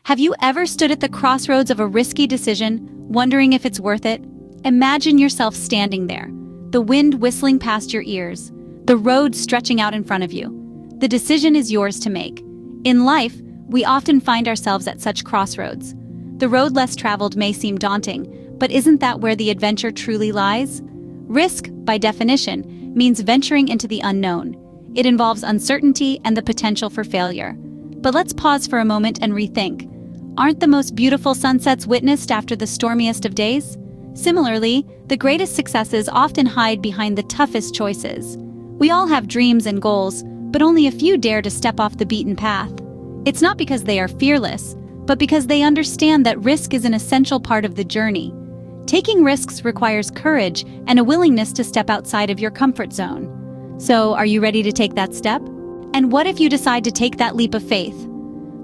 Have you ever stood at the crossroads of a risky decision, wondering if it's worth it? Imagine yourself standing there, the wind whistling past your ears, the road stretching out in front of you. The decision is yours to make. In life, we often find ourselves at such crossroads. The road less traveled may seem daunting, but isn't that where the adventure truly lies? Risk, by definition, means venturing into the unknown. It involves uncertainty and the potential for failure. But let's pause for a moment and rethink. Aren't the most beautiful sunsets witnessed after the stormiest of days? Similarly, the greatest successes often hide behind the toughest choices. We all have dreams and goals, but only a few dare to step off the beaten path. It's not because they are fearless, but because they understand that risk is an essential part of the journey. Taking risks requires courage and a willingness to step outside of your comfort zone. So, are you ready to take that step? And what if you decide to take that leap of faith?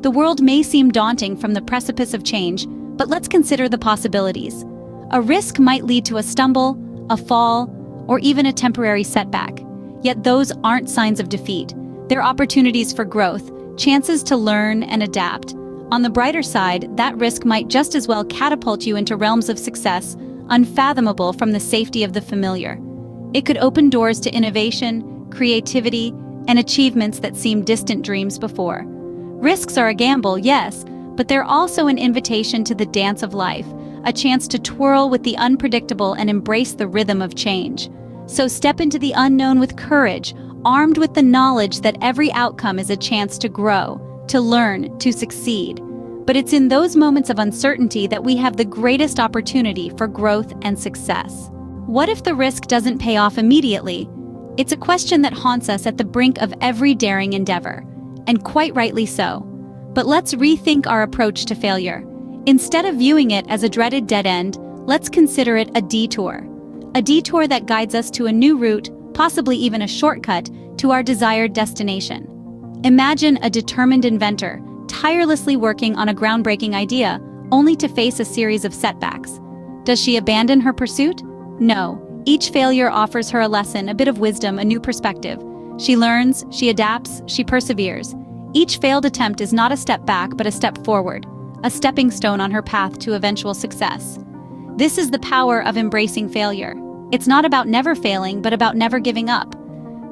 The world may seem daunting from the precipice of change, but let's consider the possibilities. A risk might lead to a stumble, a fall, or even a temporary setback. Yet those aren't signs of defeat. They're opportunities for growth, chances to learn and adapt. On the brighter side, that risk might just as well catapult you into realms of success, unfathomable from the safety of the familiar. It could open doors to innovation, creativity, and achievements that seemed distant dreams before. Risks are a gamble, yes, but they're also an invitation to the dance of life, a chance to twirl with the unpredictable and embrace the rhythm of change. So step into the unknown with courage, armed with the knowledge that every outcome is a chance to grow, to learn, to succeed. But it's in those moments of uncertainty that we have the greatest opportunity for growth and success. What if the risk doesn't pay off immediately? It's a question that haunts us at the brink of every daring endeavor. And quite rightly so. But let's rethink our approach to failure. Instead of viewing it as a dreaded dead end, let's consider it a detour. A detour that guides us to a new route, possibly even a shortcut, to our desired destination. Imagine a determined inventor, tirelessly working on a groundbreaking idea, only to face a series of setbacks. Does she abandon her pursuit? No. Each failure offers her a lesson, a bit of wisdom, a new perspective. She learns, she adapts, she perseveres. Each failed attempt is not a step back, but a step forward, a stepping stone on her path to eventual success. This is the power of embracing failure. It's not about never failing, but about never giving up.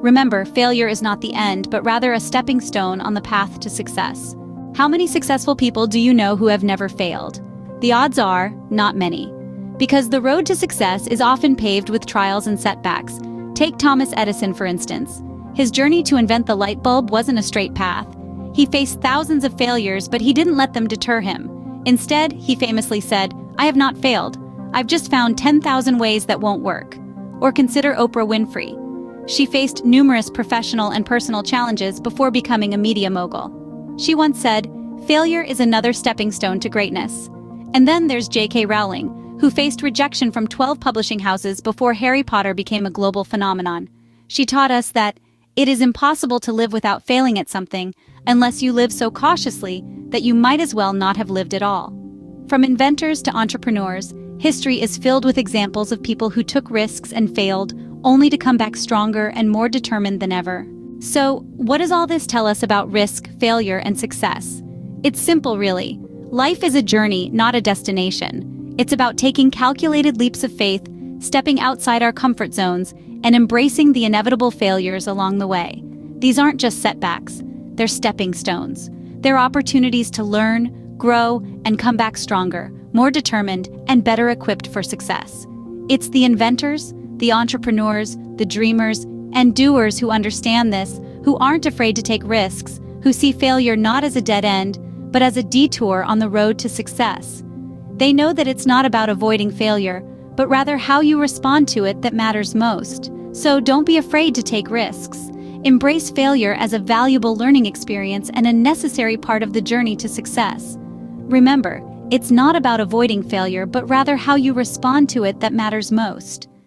Remember, failure is not the end, but rather a stepping stone on the path to success. How many successful people do you know who have never failed? The odds are, not many. Because the road to success is often paved with trials and setbacks. Take Thomas Edison, for instance. His journey to invent the light bulb wasn't a straight path. He faced thousands of failures, but he didn't let them deter him. Instead, he famously said, "I have not failed. I've just found 10,000 ways that won't work." Or consider Oprah Winfrey. She faced numerous professional and personal challenges before becoming a media mogul. She once said, "Failure is another stepping stone to greatness." And then there's J.K. Rowling, who faced rejection from 12 publishing houses before Harry Potter became a global phenomenon. She taught us that it is impossible to live without failing at something unless you live so cautiously that you might as well not have lived at all. From inventors to entrepreneurs, history is filled with examples of people who took risks and failed, only to come back stronger and more determined than ever. So, what does all this tell us about risk, failure, and success? It's simple, really. Life is a journey, not a destination. It's about taking calculated leaps of faith, stepping outside our comfort zones, and embracing the inevitable failures along the way. These aren't just setbacks, they're stepping stones. They're opportunities to learn, grow, and come back stronger, more determined, and better equipped for success. It's the inventors, the entrepreneurs, the dreamers, and doers who understand this, who aren't afraid to take risks, who see failure not as a dead end, but as a detour on the road to success. They know that it's not about avoiding failure, but rather how you respond to it that matters most. So don't be afraid to take risks. Embrace failure as a valuable learning experience and a necessary part of the journey to success. Remember, it's not about avoiding failure, but rather how you respond to it that matters most.